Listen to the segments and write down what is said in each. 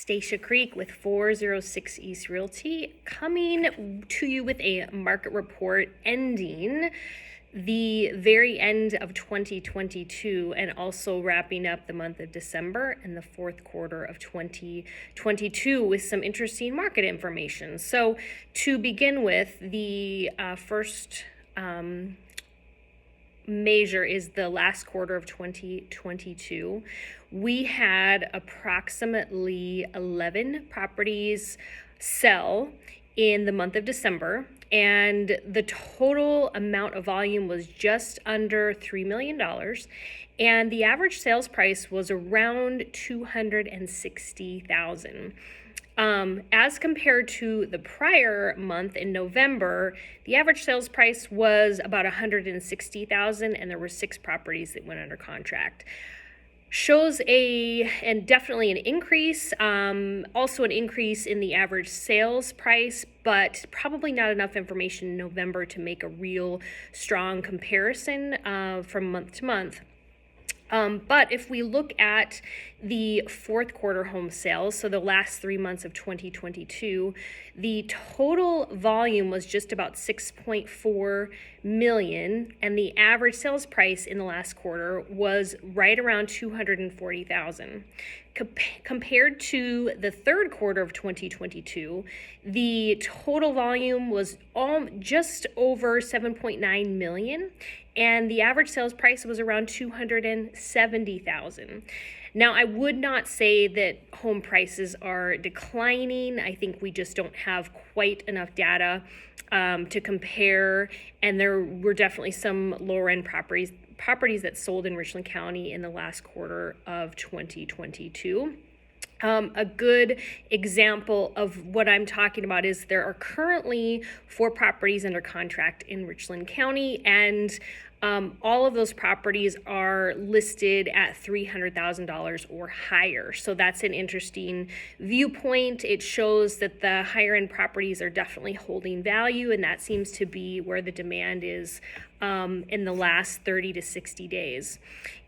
Stacia Creek with 406 East Realty, coming to you with a market report ending the very end of 2022 and also wrapping up the month of December and the fourth quarter of 2022 with some interesting market information. So to begin with, the first measure is the last quarter of 2022. We had approximately 11 properties sell in the month of December, and the total amount of volume was just under $3 million, and the average sales price was around $260,000. As compared to the prior month in November, the average sales price was about $160,000, and there were 6 properties that went under contract. Shows and definitely an increase, also an increase in the average sales price, but probably not enough information in November to make a real strong comparison from month to month. But if we look at the fourth quarter home sales, so the last 3 months of 2022, the total volume was just about 6.4 million, and the average sales price in the last quarter was right around 240,000. Compared to the third quarter of 2022, the total volume was just over 7.9 million, and the average sales price was around 270,000. Now, I would not say that home prices are declining. I think we just don't have quite enough data to compare, and there were definitely some lower end properties that sold in Richland County in the last quarter of 2022. A good example of what I'm talking about is there are currently 4 properties under contract in Richland County, and all of those properties are listed at $300,000 or higher. So that's an interesting viewpoint. It shows that the higher end properties are definitely holding value, and that seems to be where the demand is in the last 30 to 60 days.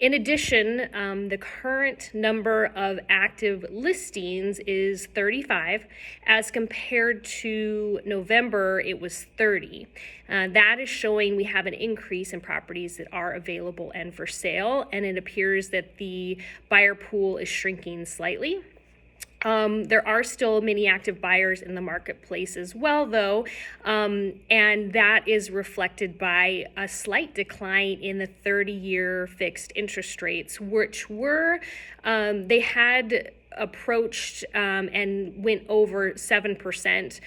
In addition, the current number of active listings is 35. As compared to November, it was 30. That is showing we have an increase in properties that are available and for sale, and it appears that the buyer pool is shrinking slightly. There are still many active buyers in the marketplace as well, though, and that is reflected by a slight decline in the 30-year fixed interest rates, which were, they had approached and went over 7%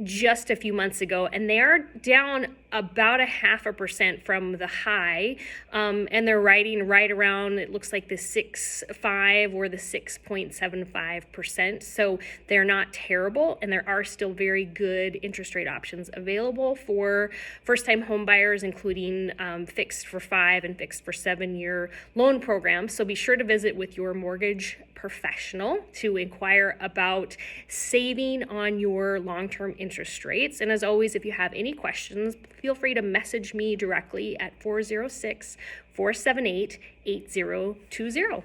just a few months ago, and they are down about 0.5% from the high, and they're riding right around, it looks like the 6.5 or the 6.75%. So they're not terrible, and there are still very good interest rate options available for first-time home buyers, including fixed for 5 and fixed for 7-year loan programs. So be sure to visit with your mortgage professional to inquire about saving on your long-term interest rates. And as always, if you have any questions, feel free to message me directly at 406-478-8020.